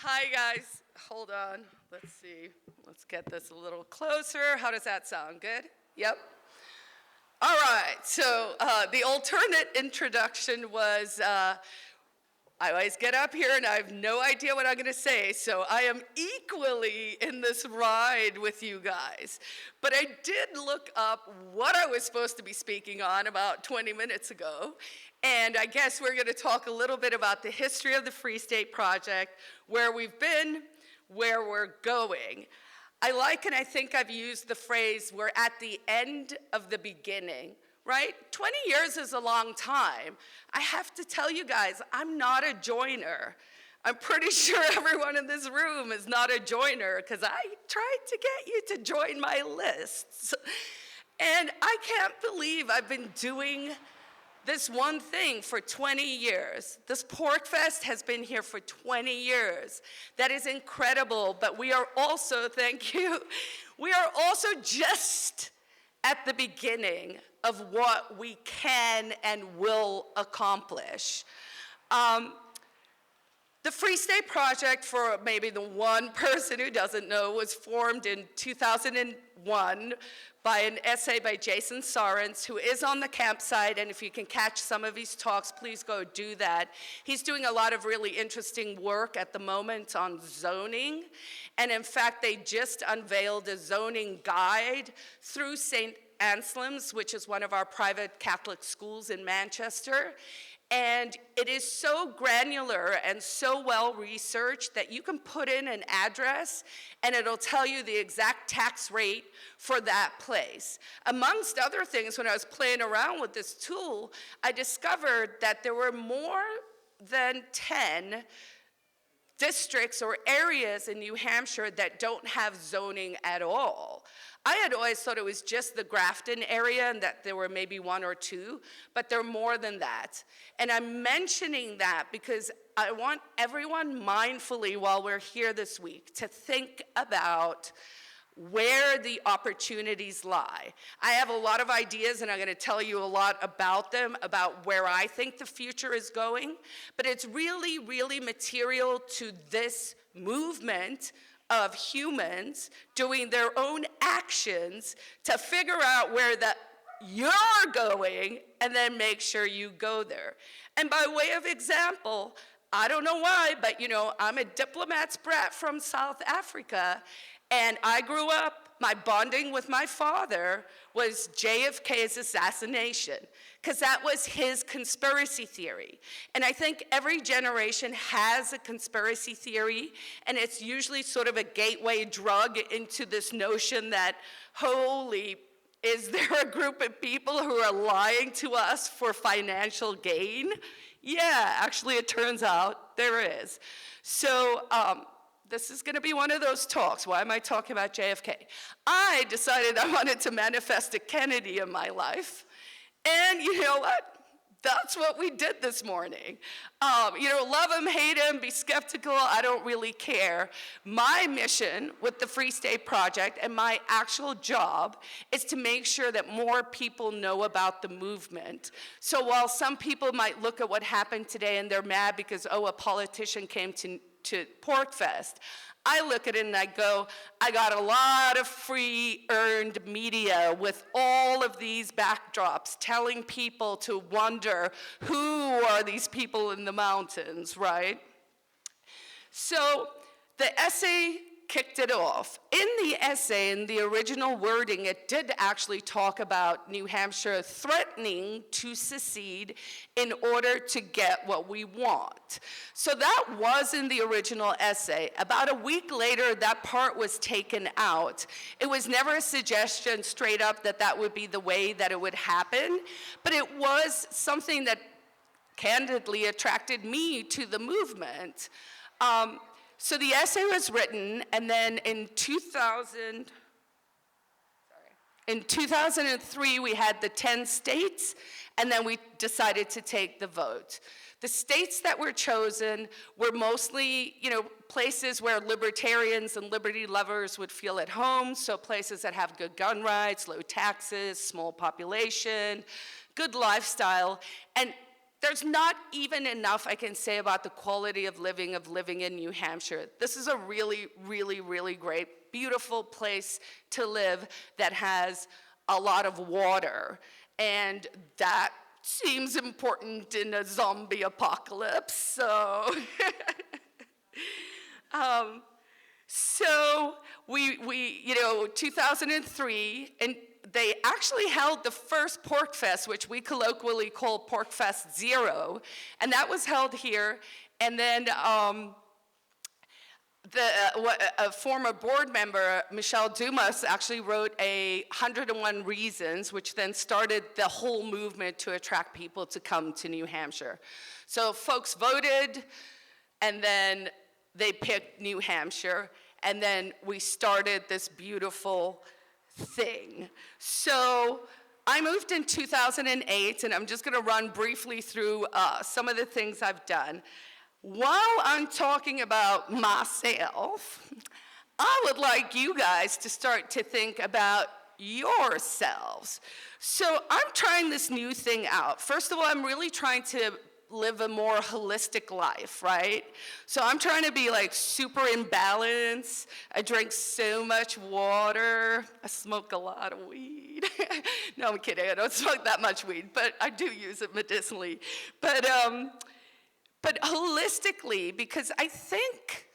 Hi, guys. Hold on. Let's see. Let's get this a little closer. How does that sound? Good? Yep. All right. So the alternate introduction was, I always get up here and I have no idea what I'm going to say, so I am equally in this ride with you guys. But I did look up what I was supposed to be speaking on about 20 minutes ago, and I guess we're going to talk a little bit about the history of the Free State Project, where we've been, where we're going. I like, and I think I've used the phrase, we're at the end of the beginning. Right? 20 years is a long time. I have to tell you guys, I'm not a joiner. I'm pretty sure everyone in this room is not a joiner because I tried to get you to join my lists. And I can't believe I've been doing this one thing for 20 years. This Pork Fest has been here for 20 years. That is incredible, but we are also, thank you, we are also just at the beginning of what we can and will accomplish. The Free State Project, for maybe the one person who doesn't know, was formed in 2001 by an essay by Jason Sorens, who is on the campsite, and if you can catch some of his talks, please go do that. He's doing a lot of really interesting work at the moment on zoning, and in fact, they just unveiled a zoning guide through St. Anselm's, which is one of our private Catholic schools in Manchester. And it is so granular and so well researched that you can put in an address and it'll tell you the exact tax rate for that place. Amongst other things, when I was playing around with this tool, I discovered that there were more than 10 districts or areas in New Hampshire that don't have zoning at all. I had always thought it was just the Grafton area and that there were maybe one or two, but there are more than that. And I'm mentioning that because I want everyone mindfully while we're here this week to think about where the opportunities lie. I have a lot of ideas and I'm going to tell you a lot about them, about where I think the future is going, but it's really, really material to this movement of humans doing their own actions to figure out where you're going and then make sure you go there. And by way of example, I don't know why, but I'm a diplomat's brat from South Africa, and I grew up, my bonding with my father was JFK's assassination, because that was his conspiracy theory. And I think every generation has a conspiracy theory, and it's usually sort of a gateway drug into this notion that, holy, is there a group of people who are lying to us for financial gain? Yeah, actually it turns out there is. So this is going to be one of those talks. Why am I talking about JFK? I decided I wanted to manifest a Kennedy in my life. And you know what? That's what we did this morning. Love him, hate him, be skeptical, I don't really care. My mission with the Free State Project and my actual job is to make sure that more people know about the movement. So while some people might look at what happened today and they're mad because, a politician came to Pork Fest, I look at it and I go, I got a lot of free earned media with all of these backdrops telling people to wonder who are these people in the mountains, right? So the essay kicked it off. In the essay, in the original wording, it did actually talk about New Hampshire threatening to secede in order to get what we want. So that was in the original essay. About a week later, that part was taken out. It was never a suggestion straight up that that would be the way that it would happen, but it was something that candidly attracted me to the movement. So the essay was written, and then in 2003, we had the 10 states, and then we decided to take the vote. The states that were chosen were mostly, places where libertarians and liberty lovers would feel at home, so places that have good gun rights, low taxes, small population, good lifestyle, and there's not even enough I can say about the quality of living in New Hampshire. This is a really, really, really great, beautiful place to live that has a lot of water. And that seems important in a zombie apocalypse, so. So we, 2003, and they actually held the first Pork Fest, which we colloquially call Pork Fest Zero, and that was held here. And then a former board member, Michelle Dumas, actually wrote 101 Reasons, which then started the whole movement to attract people to come to New Hampshire. So folks voted, and then they picked New Hampshire, and then we started this beautiful thing. So I moved in 2008, and I'm just gonna run briefly through some of the things I've done. While I'm talking about myself, I would like you guys to start to think about yourselves. So I'm trying this new thing out. First of all, I'm really trying to live a more holistic life, right? So I'm trying to be like super in balance. I drink so much water. I smoke a lot of weed. No, I'm kidding. I don't smoke that much weed, but I do use it medicinally. But holistically, because I think,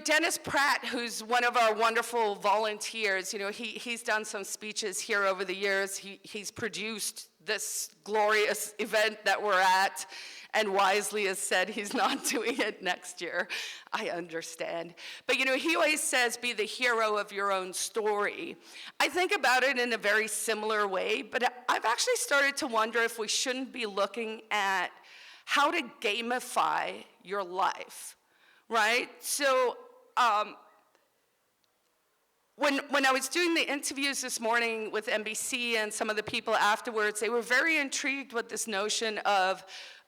Dennis Pratt, who's one of our wonderful volunteers, he's done some speeches here over the years. He's produced this glorious event that we're at, and wisely has said he's not doing it next year. I understand. But he always says, be the hero of your own story. I think about it in a very similar way, but I've actually started to wonder if we shouldn't be looking at how to gamify your life, right? So when I was doing the interviews this morning with NBC and some of the people afterwards, they were very intrigued with this notion of,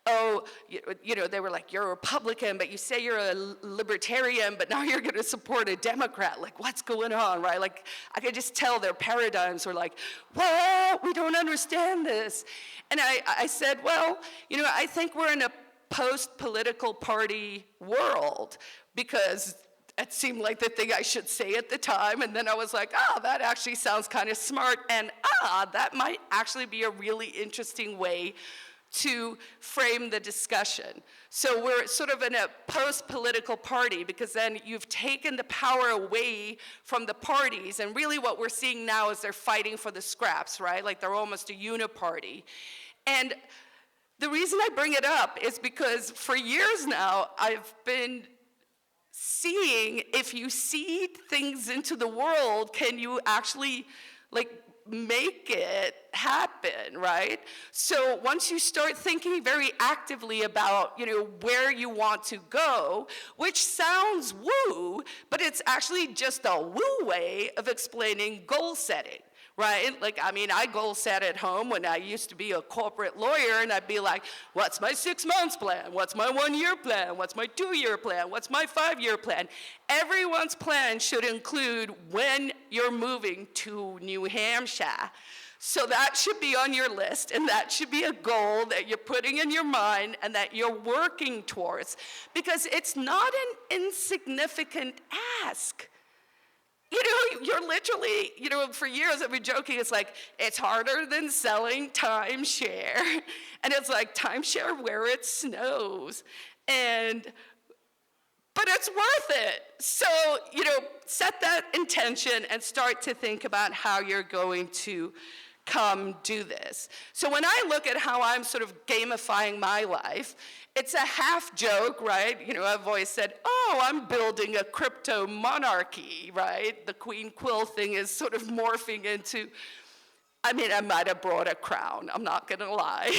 they were like, you're a Republican, but you say you're a libertarian, but now you're gonna support a Democrat. Like, what's going on, right? Like, I could just tell their paradigms were like, what? We don't understand this. And I said, well, I think we're in a post-political party world, because it seemed like the thing I should say at the time, and then I was like, that actually sounds kind of smart, and that might actually be a really interesting way to frame the discussion. So we're sort of in a post-political party, because then you've taken the power away from the parties, and really what we're seeing now is they're fighting for the scraps, right? Like they're almost a uniparty. And the reason I bring it up is because for years now, I've been seeing, if you seed things into the world, can you actually make it happen, right? So once you start thinking very actively about, where you want to go, which sounds woo, but it's actually just a woo way of explaining goal setting. Right? I goal set at home when I used to be a corporate lawyer, and I'd be like, what's my 6 months plan? What's my 1 year plan? What's my 2 year plan? What's my 5 year plan? Everyone's plan should include when you're moving to New Hampshire. So that should be on your list, and that should be a goal that you're putting in your mind and that you're working towards, because it's not an insignificant ask. You're literally, for years I've been joking, it's like, it's harder than selling timeshare. And it's like, timeshare where it snows. But it's worth it. So, set that intention and start to think about how you're going to come do this. So when I look at how I'm sort of gamifying my life, it's a half joke, right? I've always said, I'm building a crypto monarchy, right? The Queen Quill thing is sort of morphing into, I might have brought a crown, I'm not gonna lie.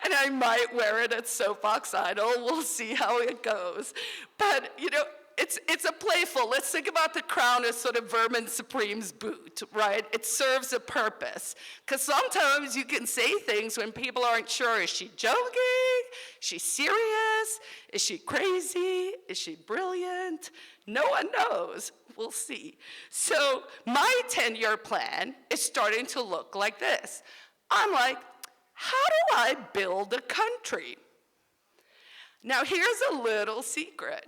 And I might wear it at Soapbox Idol, we'll see how it goes. But, it's a playful, let's think about the crown as sort of Vermin Supreme's boot, right? It serves a purpose. Because sometimes you can say things when people aren't sure, is she joking? Is she serious? Is she crazy? Is she brilliant? No one knows. We'll see. So my 10-year plan is starting to look like this. I'm like, how do I build a country? Now here's a little secret.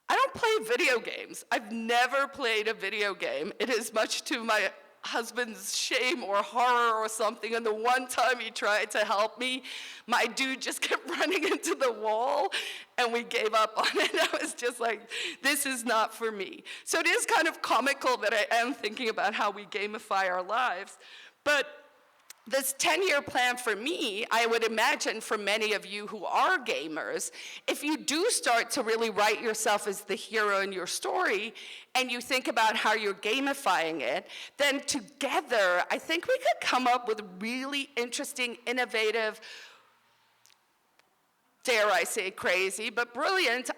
I don't play video games. I've never played a video game. It is much to my husband's shame or horror or something, and the one time he tried to help me, my dude just kept running into the wall, and we gave up on it. I was just like, this is not for me. So it is kind of comical that I am thinking about how we gamify our lives, but this 10-year plan for me, I would imagine for many of you who are gamers, if you do start to really write yourself as the hero in your story, and you think about how you're gamifying it, then together, I think we could come up with really interesting, innovative, dare I say crazy, but brilliant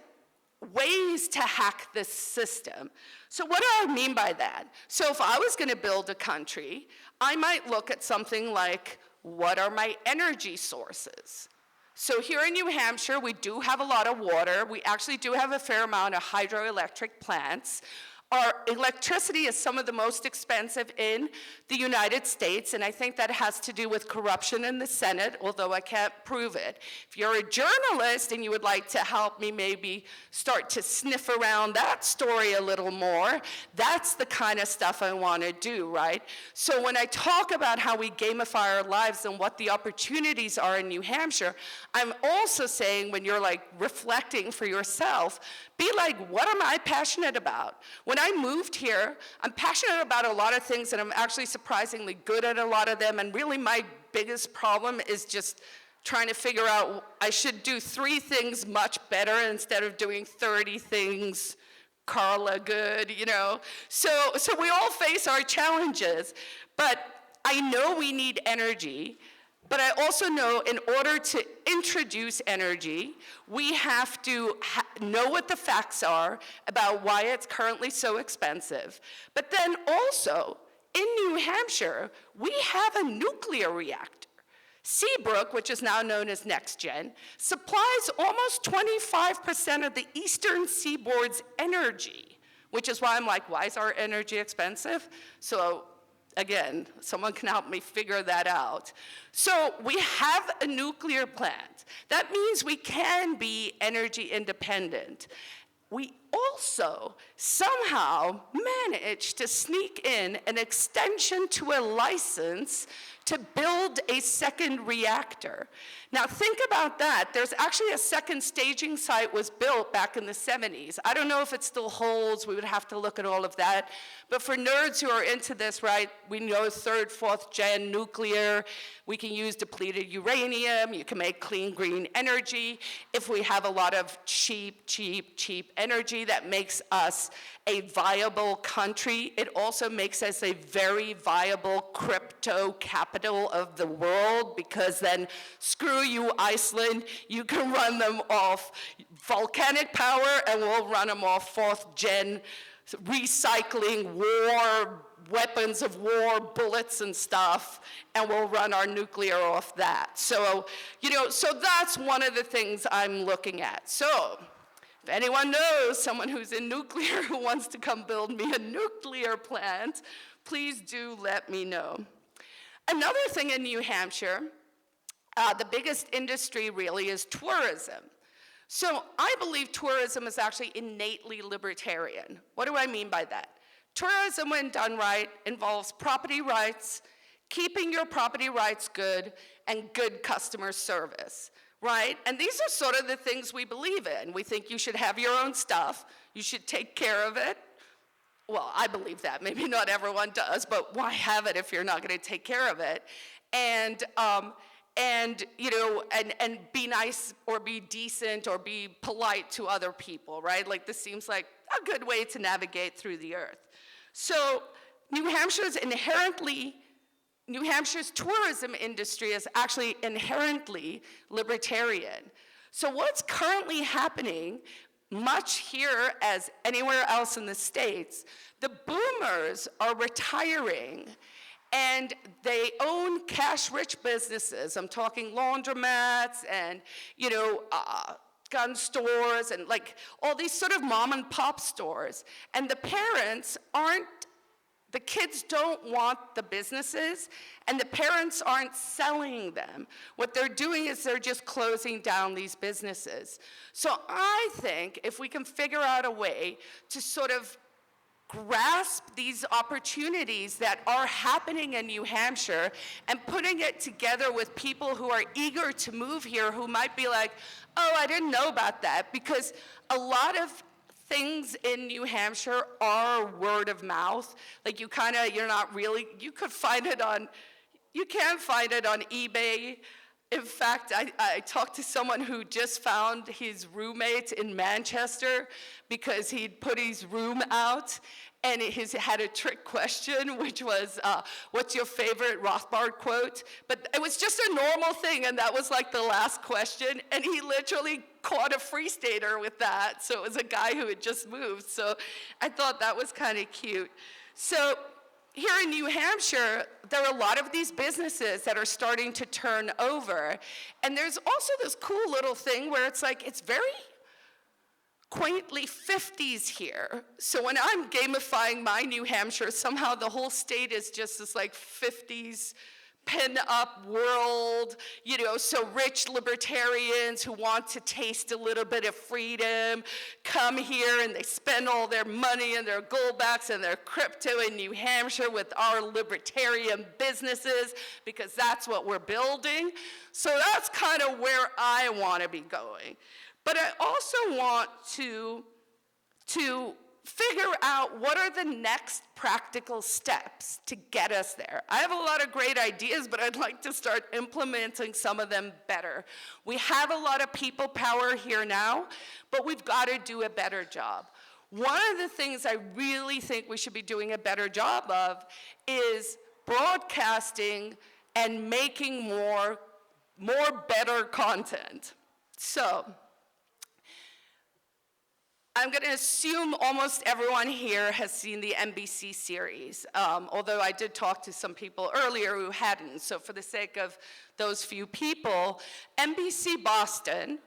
ways to hack this system. So what do I mean by that? So if I was going to build a country, I might look at something like, what are my energy sources? So here in New Hampshire, we do have a lot of water. We actually do have a fair amount of hydroelectric plants. Our electricity is some of the most expensive in the United States, and I think that has to do with corruption in the Senate, although I can't prove it. If you're a journalist and you would like to help me maybe start to sniff around that story a little more, that's the kind of stuff I want to do, right? So when I talk about how we gamify our lives and what the opportunities are in New Hampshire, I'm also saying when you're like reflecting for yourself, be like, what am I passionate about? When I moved here, I'm passionate about a lot of things, and I'm actually surprisingly good at a lot of them, and really my biggest problem is just trying to figure out I should do 3 things much better instead of doing 30 things Carla good, you know? So we all face our challenges, but I know we need energy. But I also know in order to introduce energy, we have to know what the facts are about why it's currently so expensive. But then also, in New Hampshire, we have a nuclear reactor. Seabrook, which is now known as NextGen, supplies almost 25% of the eastern seaboard's energy, which is why I'm like, why is our energy expensive? So again, someone can help me figure that out. So we have a nuclear plant. That means we can be energy independent. We also somehow managed to sneak in an extension to a license to build a second reactor. Now think about that. There's actually a second staging site was built back in the 70s. I don't know if it still holds. We would have to look at all of that. But for nerds who are into this, right, we know 3rd, 4th gen nuclear. We can use depleted uranium. You can make clean green energy. If we have a lot of cheap energy, that makes us a viable country. It also makes us a very viable crypto capital of the world, because then screw you, Iceland, you can run them off volcanic power and we'll run them off 4th gen recycling war, weapons of war, bullets and stuff, and we'll run our nuclear off that. So, so that's one of the things I'm looking at. So, if anyone knows someone who's in nuclear who wants to come build me a nuclear plant, please do let me know. Another thing in New Hampshire, the biggest industry really is tourism. So I believe tourism is actually innately libertarian. What do I mean by that? Tourism, when done right, involves property rights, keeping your property rights good, and good customer service, right? And these are sort of the things we believe in. We think you should have your own stuff, you should take care of it. Well, I believe that. Maybe not everyone does, but why have it if you're not going to take care of it? And be nice or be decent or be polite to other people, right? Like this seems like a good way to navigate through the earth. So New Hampshire's tourism industry is actually inherently libertarian. So what's currently happening, much here as anywhere else in the States, the boomers are retiring and they own cash-rich businesses. I'm talking laundromats and, gun stores and like all these sort of mom and pop stores. And the parents The kids don't want the businesses, and the parents aren't selling them. What they're doing is they're just closing down these businesses. So I think if we can figure out a way to sort of grasp these opportunities that are happening in New Hampshire and putting it together with people who are eager to move here, who might be like, oh, I didn't know about that, because a lot of things in New Hampshire are word of mouth. Like you can't find it on, you can find it on eBay. In fact, I talked to someone who just found his roommate in Manchester because he'd put his room out, and he had a trick question, which was, what's your favorite Rothbard quote? But it was just a normal thing, and that was like the last question, and he literally caught a Free Stater with that. So it was a guy who had just moved. So I thought that was kind of cute. So here in New Hampshire, there are a lot of these businesses that are starting to turn over. And there's also this cool little thing where it's like, it's very quaintly 50s here. So when I'm gamifying my New Hampshire, somehow the whole state is just this like 50s pin-up world, so rich libertarians who want to taste a little bit of freedom come here and they spend all their money and their goldbacks and their crypto in New Hampshire with our libertarian businesses because that's what we're building. So that's kind of where I want to be going. But I also want to figure out what are the next practical steps to get us there. I have a lot of great ideas, but I'd like to start implementing some of them better. We have a lot of people power here now, but we've got to do a better job. One of the things I really think we should be doing a better job of is broadcasting and making more better content. So I'm going to assume almost everyone here has seen the NBC series, although I did talk to some people earlier who hadn't. So for the sake of those few people, NBC Boston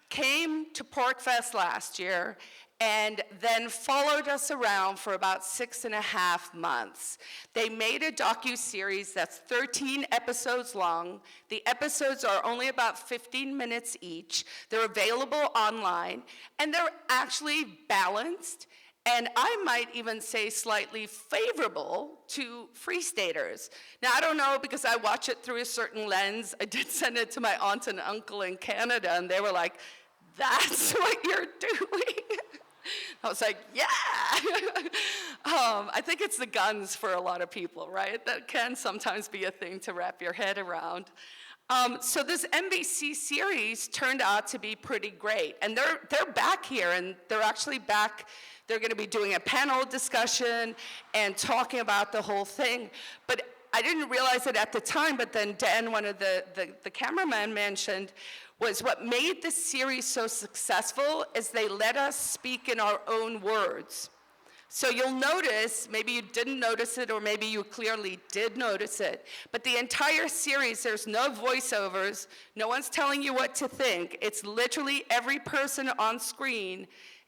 came to PorcFest last year and then followed us around for about 6.5 months. They made a docu-series that's 13 episodes long. The episodes are only about 15 minutes each. They're available online, and they're actually balanced, and I might even say slightly favorable to Free Staters. Now, I don't know, because I watch it through a certain lens. I did send it to my aunt and uncle in Canada, and they were like, that's what you're doing? I was like, yeah. I think it's the guns for a lot of people, right? That can sometimes be a thing to wrap your head around. So this NBC series turned out to be pretty great. And they're back here, and they're actually back. They're going to be doing a panel discussion and talking about the whole thing. But I didn't realize it at the time, but then Dan, one of the cameramen, mentioned was what made this series so successful is they let us speak in our own words. So you'll notice, maybe you didn't notice it, or maybe you clearly did notice it, but the entire series, there's no voiceovers, no one's telling you what to think. It's literally every person on screen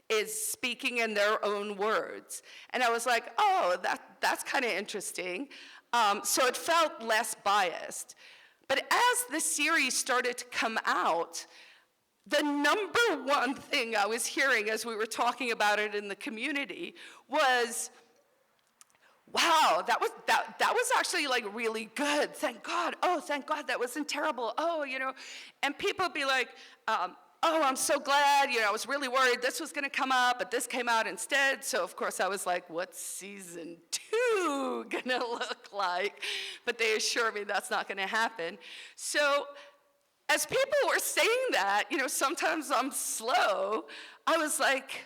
is speaking in their own words. And I was like, oh, that's kind of interesting. So it felt less biased. But as the series started to come out, the number one thing I was hearing as we were talking about it in the community was, wow, that was actually like really good. Thank God. Oh, thank God that wasn't terrible. Oh, and people would be like, oh, I'm so glad, I was really worried this was gonna come out, but this came out instead. So of course I was like, what's season 2 gonna look like? But they assure me that's not gonna happen. So as people were saying that, sometimes I'm slow, I was like,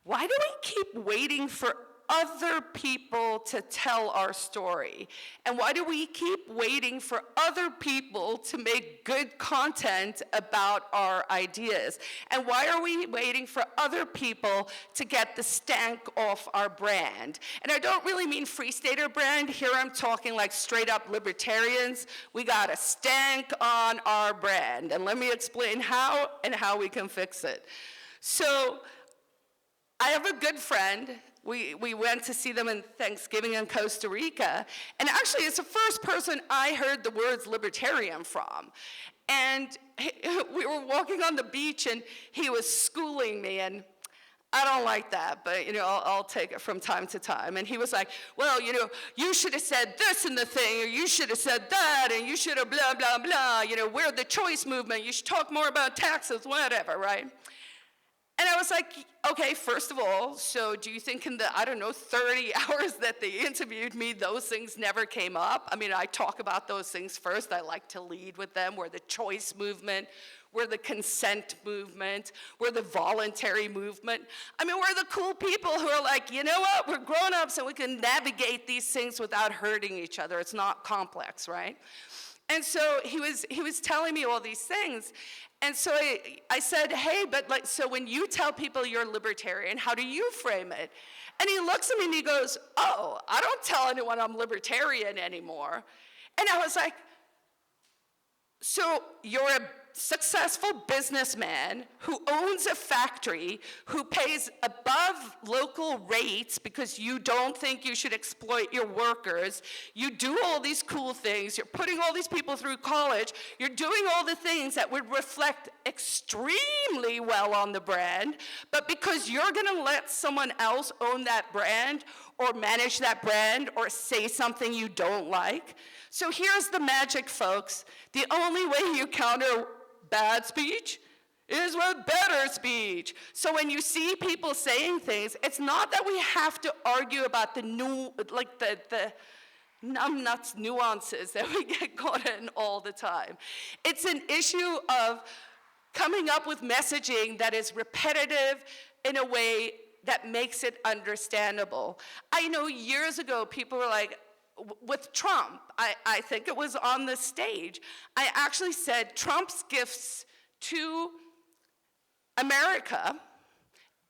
why do we keep waiting for other people to tell our story? And why do we keep waiting for other people to make good content about our ideas? And why are we waiting for other people to get the stank off our brand? And I don't really mean Free Stater brand. Here I'm talking like straight up libertarians. We got a stank on our brand. And let me explain how and how we can fix it. So I have a good friend. We went to see them in Thanksgiving in Costa Rica. And actually, it's the first person I heard the words libertarian from. And we were walking on the beach, and he was schooling me. And I don't like that, but I'll take it from time to time. And he was like, well, you should have said this in the thing, or you should have said that, and you should have blah, blah, blah. We're the choice movement. You should talk more about taxes, whatever, right? And I was like, okay, first of all, so do you think in the, 30 hours that they interviewed me, those things never came up? I mean, I talk about those things first. I like to lead with them. We're the choice movement. We're the consent movement. We're the voluntary movement. I mean, we're the cool people who are like, you know what? We're grown-ups and we can navigate these things without hurting each other. It's not complex, right? And so he was telling me all these things. And so I said, hey, but so when you tell people you're libertarian, how do you frame it? And he looks at me and he goes, oh, I don't tell anyone I'm libertarian anymore. And I was like, so you're a successful businessman who owns a factory, who pays above local rates because you don't think you should exploit your workers. You do all these cool things. You're putting all these people through college. You're doing all the things that would reflect extremely well on the brand, but because you're going to let someone else own that brand or manage that brand or say something you don't like. So here's the magic, folks. The only way you counter bad speech is with better speech. So when you see people saying things, it's not that we have to argue about the numbnuts nuances that we get caught in all the time. It's an issue of coming up with messaging that is repetitive in a way that makes it understandable. I know years ago people were like, with Trump, I think it was on the stage, I actually said Trump's gifts to America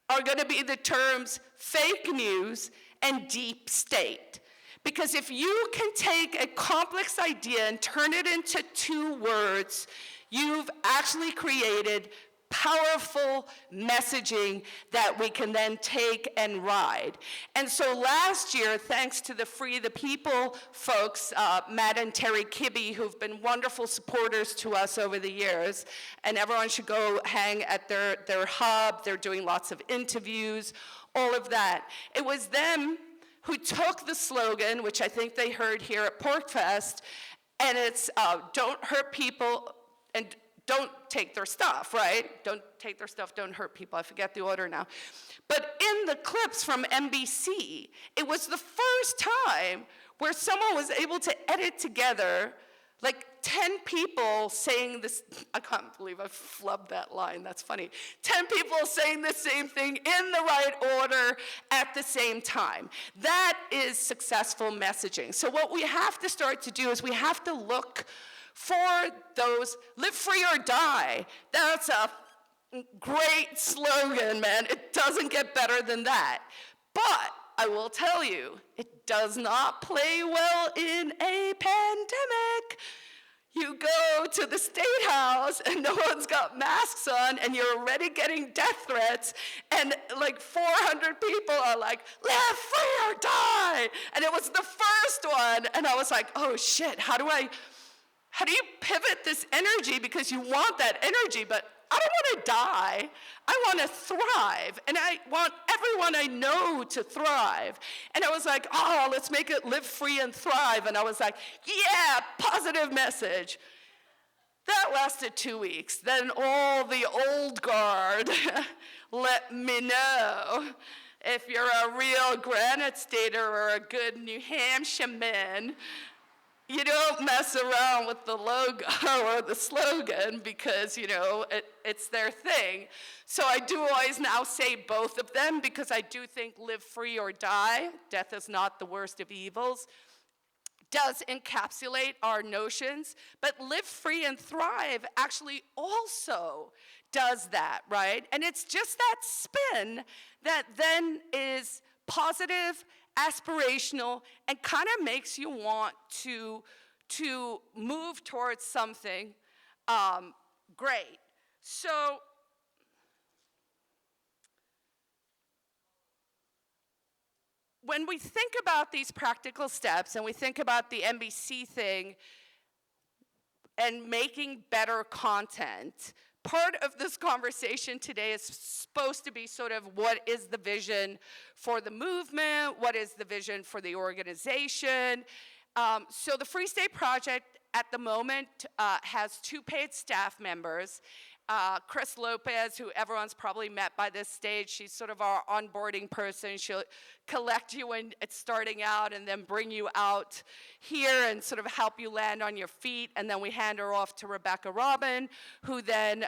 are going to be the terms fake news and deep state. Because if you can take a complex idea and turn it into 2 words, you've actually created powerful messaging that we can then take and ride. And so last year, thanks to the Free the People folks, Matt and Terry Kibbe, who've been wonderful supporters to us over the years, and everyone should go hang at their hub. They're doing lots of interviews, all of that. It was them who took the slogan, which I think they heard here at PorcFest, and it's don't hurt people and don't take their stuff, right? Don't take their stuff, don't hurt people. I forget the order now. But in the clips from NBC, it was the first time where someone was able to edit together like 10 people saying this. I can't believe I flubbed that line, that's funny. 10 people saying the same thing in the right order at the same time. That is successful messaging. So what we have to start to do is we have to look for those, live free or die. That's a great slogan, man. It doesn't get better than that. But I will tell you, it does not play well in a pandemic. You go to the State House and no one's got masks on and you're already getting death threats and like 400 people are like, live free or die. And it was the first one and I was like, oh shit, how do you pivot this energy because you want that energy, but I don't want to die. I want to thrive, and I want everyone I know to thrive. And I was like, oh, let's make it live free and thrive. And I was like, yeah, positive message. That lasted 2 weeks. Then all the old guard let me know if you're a real Granite Stater or a good New Hampshire man, you don't mess around with the logo or the slogan because, it's their thing. So I do always now say both of them because I do think live free or die, death is not the worst of evils, does encapsulate our notions, but live free and thrive actually also does that, right? And it's just that spin that then is positive, aspirational, and kind of makes you want to move towards something great. So when we think about these practical steps and we think about the NBC thing and making better content, part of this conversation today is supposed to be sort of what is the vision for the movement, what is the vision for the organization. So the Free State Project at the moment has 2 paid staff members. Chris Lopez, who everyone's probably met by this stage, she's sort of our onboarding person. She'll collect you when it's starting out and then bring you out here and sort of help you land on your feet. And then we hand her off to Rebecca Robin, who then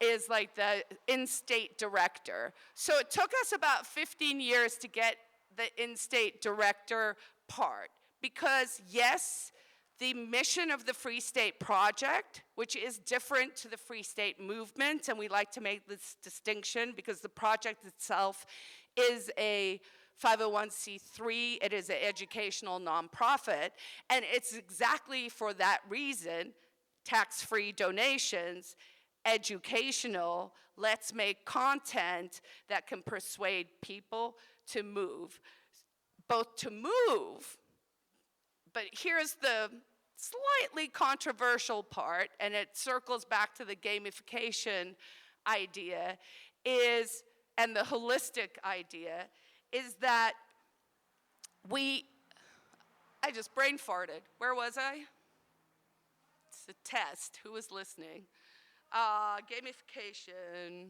is like the in-state director. So it took us about 15 years to get the in-state director part. Because yes, the mission of the Free State Project, which is different to the Free State Movement, and we like to make this distinction because the project itself is a 501c3, it is an educational nonprofit, and it's exactly for that reason, tax-free donations, educational, let's make content that can persuade people to move. Both to move, but here's the slightly controversial part, and it circles back to the gamification idea, and the holistic idea, is that I just brain farted. Where was I? It's a test. Who was listening? Gamification.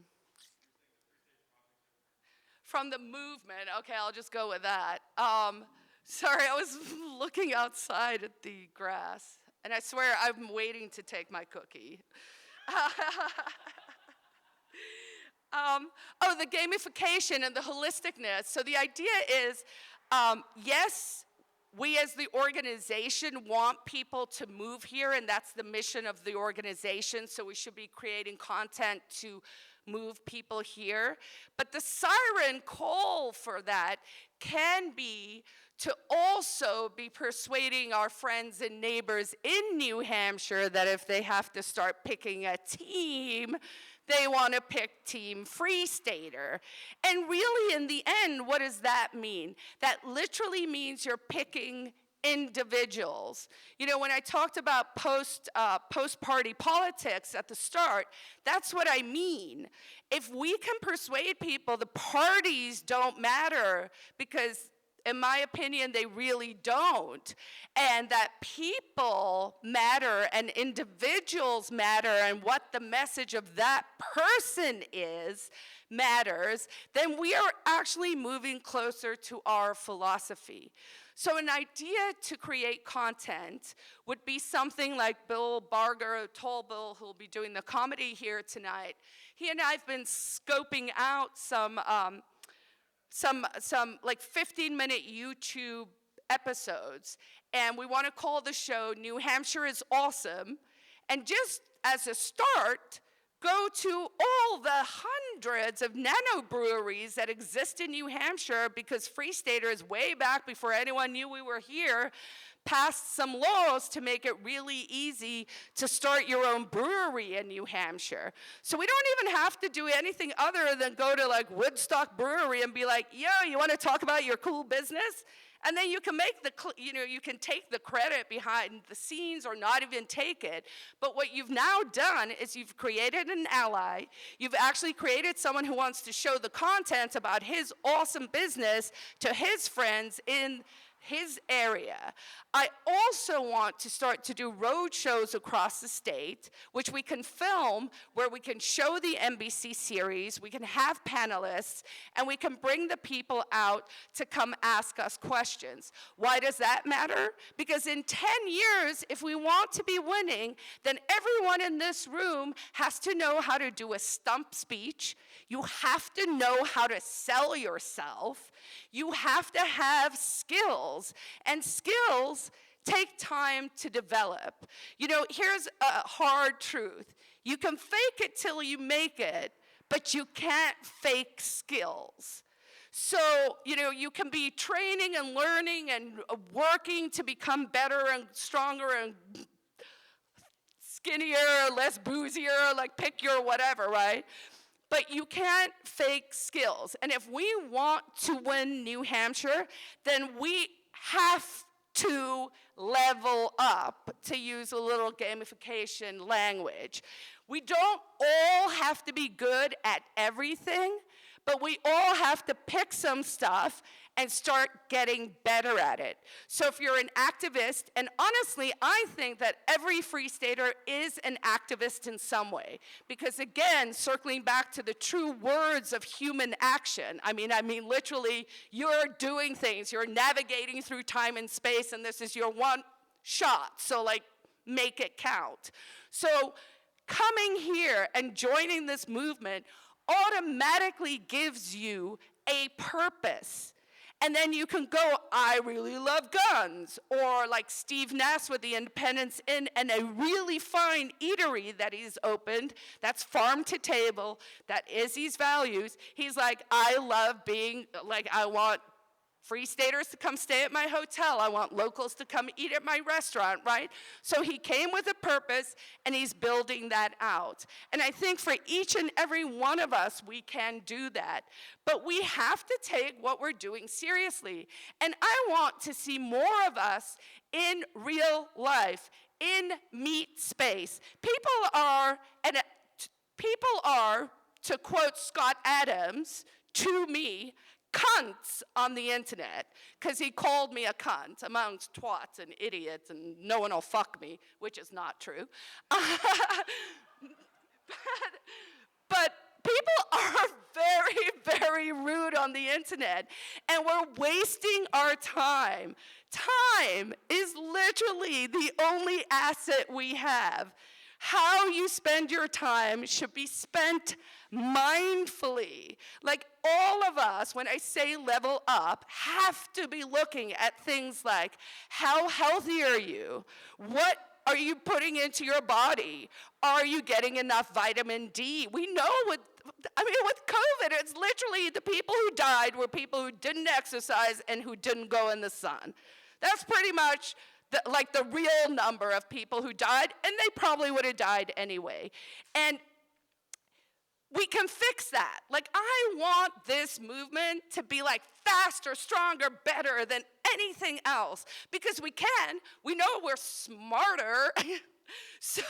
From the movement. Okay, I'll just go with that. Sorry, I was looking outside at the grass, and I swear I'm waiting to take my cookie. The gamification and the holisticness. So the idea is, yes, we as the organization want people to move here, and that's the mission of the organization, so we should be creating content to move people here. But the siren call for that can be to also be persuading our friends and neighbors in New Hampshire that if they have to start picking a team, they want to pick Team Free Stater. And really, in the end, what does that mean? That literally means you're picking individuals. You know, when I talked about post-party politics at the start, that's what I mean. If we can persuade people the parties don't matter, because in my opinion, they really don't, and that people matter and individuals matter and what the message of that person is matters, then we are actually moving closer to our philosophy. So an idea to create content would be something like Bill Barger, Tall Bill, who will be doing the comedy here tonight. He and I have been scoping out some like 15-minute YouTube episodes, and we want to call the show New Hampshire is Awesome. And just as a start, go to all the hundreds of nano breweries that exist in New Hampshire, because Free Staters, way back before anyone knew we were here, passed some laws to make it really easy to start your own brewery in New Hampshire. So we don't even have to do anything other than go to like Woodstock Brewery and be like, yo, you want to talk about your cool business? And then you can make you can take the credit behind the scenes or not even take it. But what you've now done is you've created an ally. You've actually created someone who wants to show the content about his awesome business to his friends in his area. I also want to start to do road shows across the state, which we can film, where we can show the NBC series, we can have panelists, and we can bring the people out to come ask us questions. Why does that matter? Because in 10 years, if we want to be winning, then everyone in this room has to know how to do a stump speech. You have to know how to sell yourself. You have to have skills, and skills take time to develop. You know, here's a hard truth. You can fake it till you make it, but you can't fake skills. So, you know, you can be training and learning and working to become better and stronger and skinnier, less boozier, like pick your whatever, right? but you can't fake skills. And if we want to win New Hampshire, then we have to level up, to use a little gamification language. We don't all have to be good at everything, but we all have to pick some stuff and start getting better at it. So if you're an activist, and honestly, I think that every Free Stater is an activist in some way. Because again, circling back to the true words of human action, I mean literally, you're doing things, you're navigating through time and space, and this is your one shot, so like, make it count. So coming here and joining this movement automatically gives you a purpose. And then you can go, I really love guns, or like Steve Ness with the Independence Inn and a really fine eatery that he's opened, that's farm to table, that is his values. He's like, I love being, like, I want Free Staters to come stay at my hotel. I want locals to come eat at my restaurant, right? So he came with a purpose, and he's building that out. And I think for each and every one of us, we can do that. But we have to take what we're doing seriously. And I want to see more of us in real life, in meat space. People are, to quote Scott Adams, to me, cunts on the internet, because he called me a cunt amongst twats and idiots, and no one will fuck me, which is not true. But people are very, very rude on the internet, and we're wasting our time. Time is literally the only asset we have. How you spend your time should be spent mindfully. Like, all of us, when I say level up, have to be looking at things like, how healthy are you? What are you putting into your body? Are you getting enough vitamin D? We know with COVID, it's literally the people who died were people who didn't exercise and who didn't go in the sun. That's pretty much the real number of people who died, and they probably would have died anyway. And we can fix that. Like, I want this movement to be like faster, stronger, better than anything else, because we can. We know we're smarter. So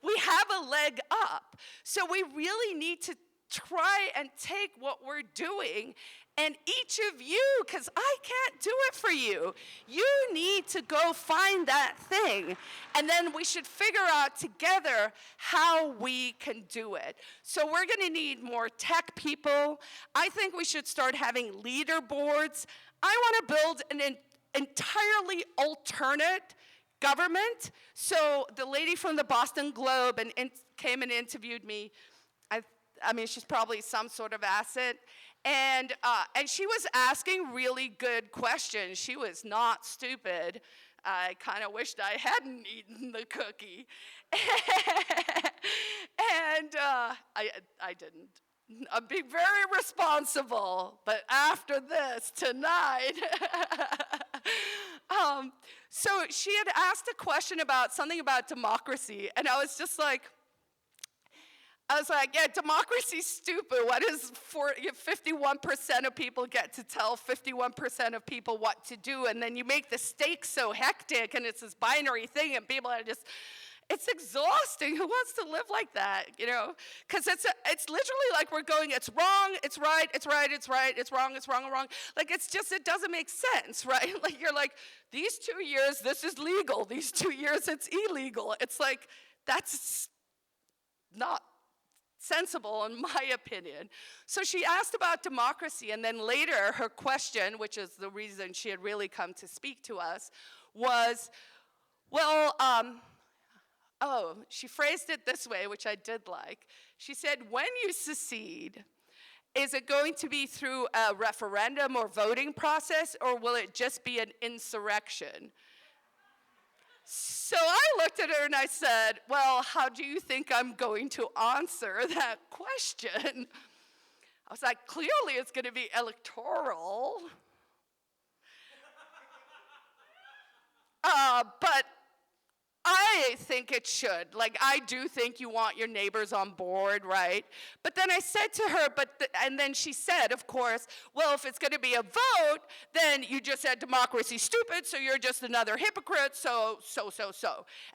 we have a leg up. So we really need to try and take what we're doing, and each of you, because I can't do it for you, you need to go find that thing, and then we should figure out together how we can do it. So we're going to need more tech people. I think we should start having leaderboards. I want to build an entirely alternate government. So the lady from the Boston Globe came and interviewed me. I mean, she's probably some sort of asset. And she was asking really good questions. She was not stupid. I kind of wished I hadn't eaten the cookie. And I didn't. I'm being very responsible. But after this, tonight. So she had asked a question about something about democracy. And I was like, yeah, democracy's stupid. What is 51% of people get to tell 51% of people what to do, and then you make the stakes so hectic, and it's this binary thing, and people are just, it's exhausting. Who wants to live like that, you know? Because it's literally like we're going, it's wrong, it's right, it's right, it's right, it's wrong, and wrong. Like, it's just, it doesn't make sense, right? Like, you're like, these 2 years, this is legal. These 2 years, it's illegal. It's like, that's not sensible, in my opinion. So she asked about democracy, and then later her question, which is the reason she had really come to speak to us, was, well, she phrased it this way, which I did like. She said, when you secede, is it going to be through a referendum or voting process, or will it just be an insurrection? So I looked at her and I said, well, how do you think I'm going to answer that question? I was like, clearly it's going to be electoral. But I think it should. Like, I do think you want your neighbors on board, right? But then I said to her, and then she said, of course, well, if it's going to be a vote, then you just said democracy's stupid, so you're just another hypocrite, so.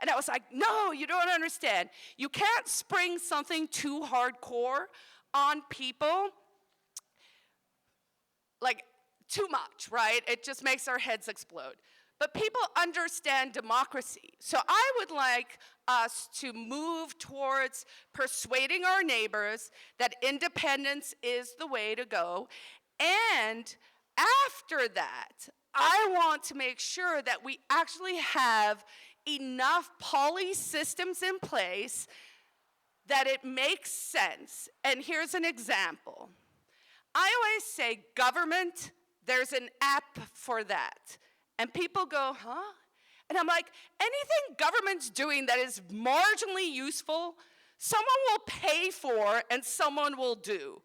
And I was like, no, you don't understand. You can't spring something too hardcore on people, like, too much, right? It just makes our heads explode. But people understand democracy. So I would like us to move towards persuading our neighbors that independence is the way to go. And after that, I want to make sure that we actually have enough policy systems in place that it makes sense. And here's an example. I always say government, there's an app for that. And people go, huh? And I'm like, anything government's doing that is marginally useful, someone will pay for and someone will do.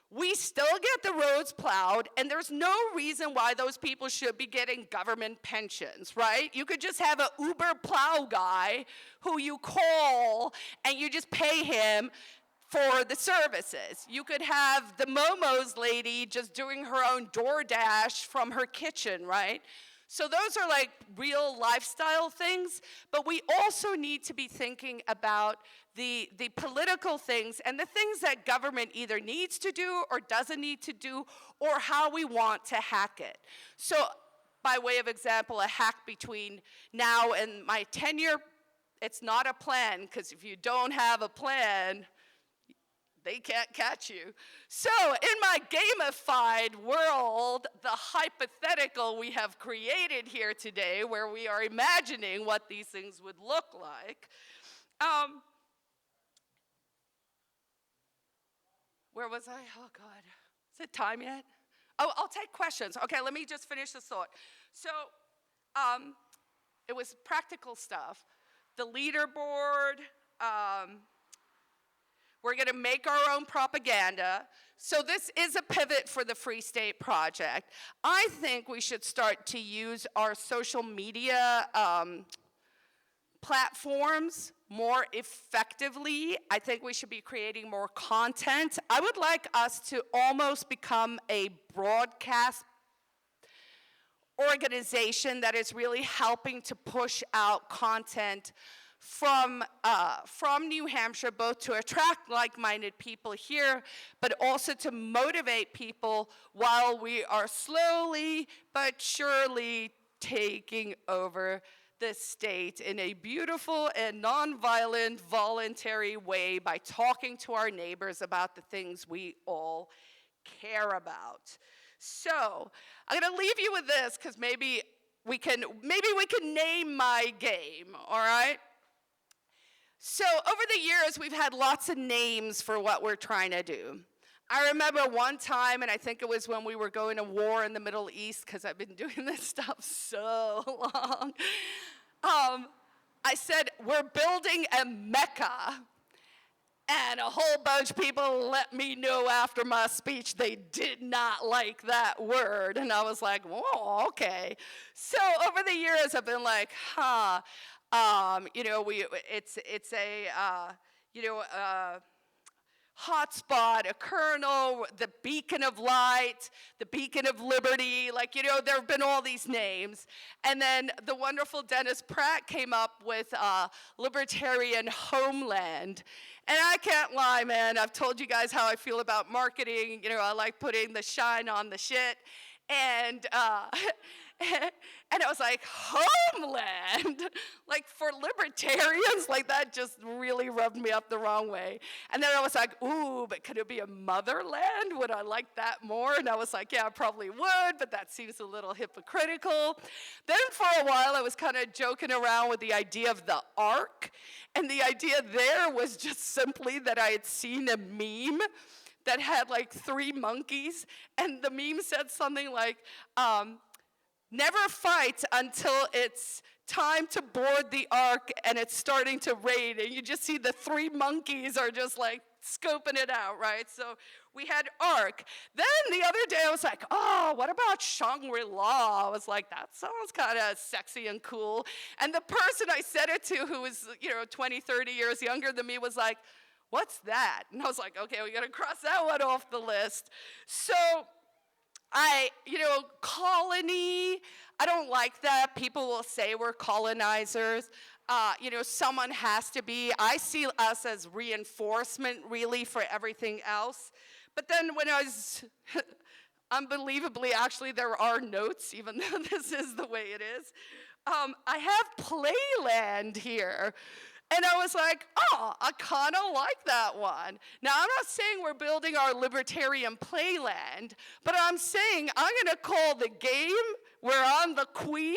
We still get the roads plowed, and there's no reason why those people should be getting government pensions, right? You could just have an Uber plow guy who you call, and you just pay him for the services. You could have the Momo's lady just doing her own DoorDash from her kitchen, right? So those are like real lifestyle things, but we also need to be thinking about the political things and the things that government either needs to do or doesn't need to do, or how we want to hack it. So by way of example, a hack between now and my tenure, it's not a plan, because if you don't have a plan, they can't catch you. So in my gamified world, the hypothetical we have created here today, where we are imagining what these things would look like, where was I? Oh, God. Is it time yet? Oh, I'll take questions. Okay, let me just finish this thought. So it was practical stuff. The leaderboard, we're going to make our own propaganda. So this is a pivot for the Free State Project. I think we should start to use our social media platforms more effectively. I think we should be creating more content. I would like us to almost become a broadcast organization that is really helping to push out content from New Hampshire, both to attract like-minded people here, but also to motivate people while we are slowly but surely taking over the state in a beautiful and nonviolent, voluntary way by talking to our neighbors about the things we all care about. So I'm going to leave you with this, because maybe we can name my game, all right? So over the years, we've had lots of names for what we're trying to do. I remember one time, and I think it was when we were going to war in the Middle East, because I've been doing this stuff so long, I said, we're building a Mecca. And a whole bunch of people let me know after my speech they did not like that word. And I was like, oh, okay. So over the years, I've been like, it's a hotspot, a kernel, the beacon of light, the beacon of liberty. There have been all these names. And then the wonderful Dennis Pratt came up with libertarian homeland. And I can't lie, man. I've told you guys how I feel about marketing. I like putting the shine on the shit. And I was like, homeland? For libertarians? That just really rubbed me up the wrong way. And then I was like, ooh, but could it be a motherland? Would I like that more? And I was like, yeah, I probably would, but that seems a little hypocritical. Then for a while, I was kind of joking around with the idea of the ark. And the idea there was just simply that I had seen a meme that had 3 monkeys. And the meme said something like, never fight until it's time to board the ark, and it's starting to rain, and you just see the 3 monkeys are just like scoping it out, right? So we had ark. Then the other day I was like, oh, what about Shangri-La? I was like, that sounds kind of sexy and cool. And the person I said it to, who was 20, 30 years younger than me, was like, what's that? And I was like, okay, we got to cross that one off the list. So colony, I don't like that. People will say we're colonizers. Someone has to be. I see us as reinforcement, really, for everything else. But then when I was, unbelievably, actually, there are notes, even though this is the way it is. I have Playland here. And I was like, oh, I kind of like that one. Now, I'm not saying we're building our libertarian playland, but I'm saying I'm going to call the game where I'm the queen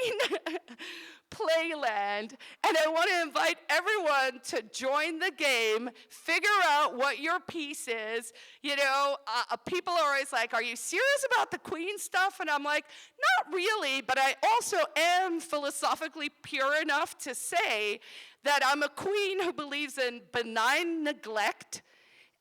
Playland, and I want to invite everyone to join the game, figure out what your piece is. People are always like, are you serious about the queen stuff? And I'm like, not really, but I also am philosophically pure enough to say that I'm a queen who believes in benign neglect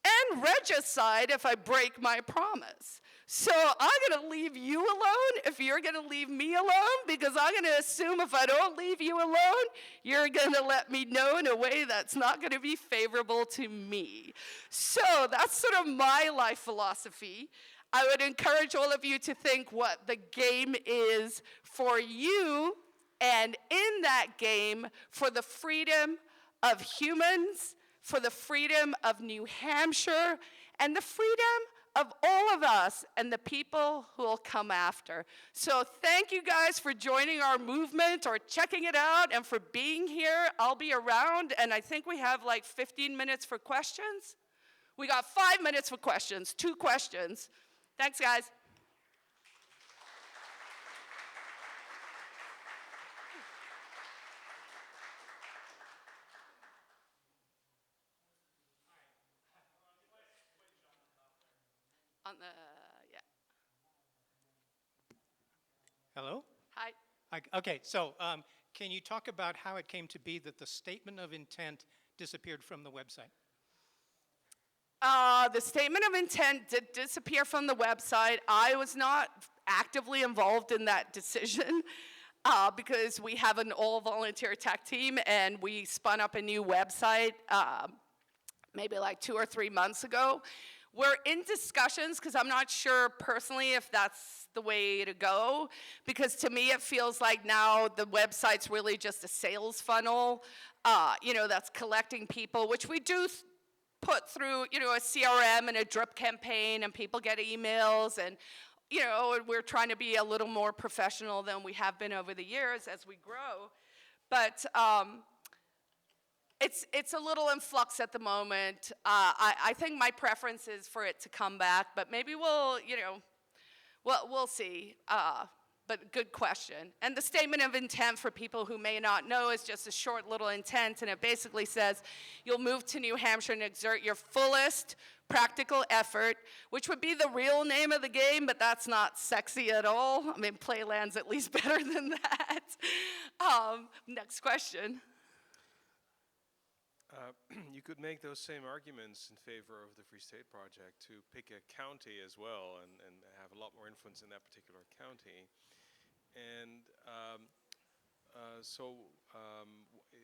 and regicide if I break my promise. So I'm going to leave you alone if you're going to leave me alone, because I'm going to assume if I don't leave you alone, you're going to let me know in a way that's not going to be favorable to me. So that's sort of my life philosophy. I would encourage all of you to think what the game is for you, and in that game, for the freedom of humans, for the freedom of New Hampshire, and the freedom of all of us and the people who will come after. So thank you guys for joining our movement or checking it out and for being here. I'll be around, and I think we have like 15 minutes for questions. We got 5 minutes for questions, 2 questions. Thanks, guys. Yeah. Hello? Hi. Okay, so can you talk about how it came to be that the statement of intent disappeared from the website? The statement of intent did disappear from the website. I was not actively involved in that decision because we have an all-volunteer tech team, and we spun up a new website maybe like 2 or 3 months ago. We're in discussions because I'm not sure personally if that's the way to go, because to me it feels like now the website's really just a sales funnel, that's collecting people, which we do put through, a CRM and a drip campaign, and people get emails, and, we're trying to be a little more professional than we have been over the years as we grow. But it's a little in flux at the moment. I think my preference is for it to come back, but maybe we'll see. But good question. And the statement of intent, for people who may not know, is just a short little intent, and it basically says you'll move to New Hampshire and exert your fullest practical effort, which would be the real name of the game, but that's not sexy at all. I mean, Playland's at least better than that. Next question. You could make those same arguments in favor of the Free State Project to pick a county as well and have a lot more influence in that particular county. And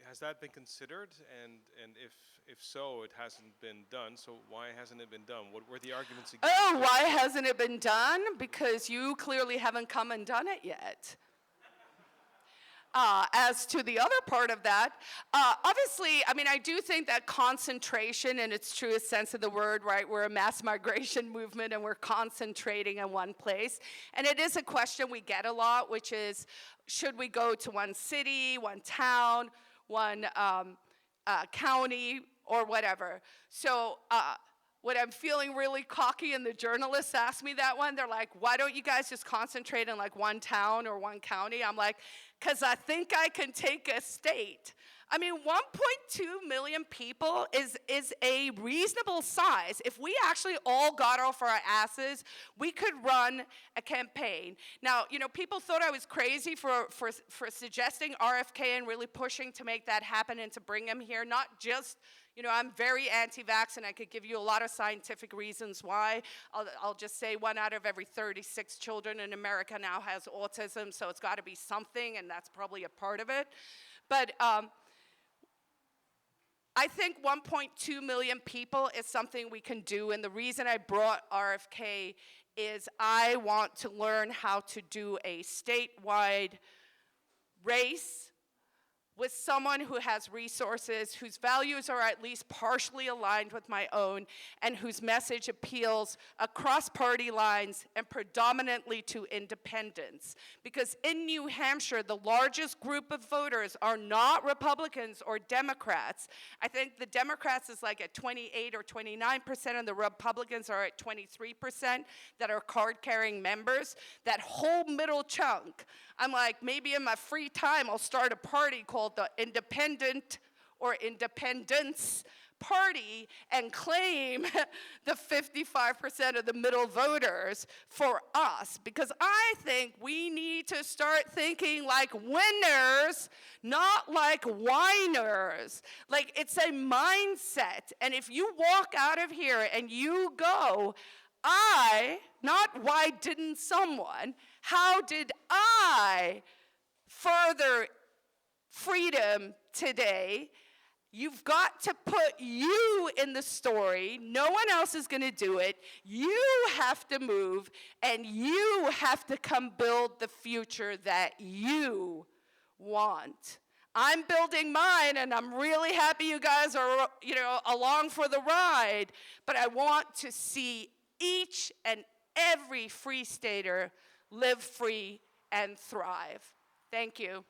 has that been considered? And if so, it hasn't been done. So why hasn't it been done? What were the arguments against it? Oh, why hasn't it been done? Because you clearly haven't come and done it yet. As to the other part of that, obviously, I do think that concentration in its truest sense of the word, right? We're a mass migration movement, and we're concentrating in one place. And it is a question we get a lot, which is, should we go to one city, one town, one county, or whatever? So when I'm feeling really cocky and the journalists ask me that one, they're like, why don't you guys just concentrate in like one town or one county? I'm like, because I think I can take a state. I mean, 1.2 million people is a reasonable size. If we actually all got off our asses, we could run a campaign. Now, you know, people thought I was crazy for suggesting RFK and really pushing to make that happen and to bring him here. Not just, you know, I'm very anti-vax, and I could give you a lot of scientific reasons why. I'll just say 1 out of every 36 children in America now has autism, so it's got to be something, and that's probably a part of it. But I think 1.2 million people is something we can do, and the reason I brought RFK is I want to learn how to do a statewide race with someone who has resources, whose values are at least partially aligned with my own, and whose message appeals across party lines and predominantly to independents. Because in New Hampshire, the largest group of voters are not Republicans or Democrats. I think the Democrats is like at 28 or 29%, and the Republicans are at 23% that are card-carrying members. That whole middle chunk, I'm like, maybe in my free time, I'll start a party called the Independent or Independence Party and claim the 55% of the middle voters for us. Because I think we need to start thinking like winners, not like whiners. Like, it's a mindset. And if you walk out of here and you go, not why didn't someone, how did I further freedom today? You've got to put you in the story. No one else is going to do it. You have to move, and you have to come build the future that you want. I'm building mine, and I'm really happy you guys are, you know, along for the ride, but I want to see each and every free stater live free and thrive. Thank you.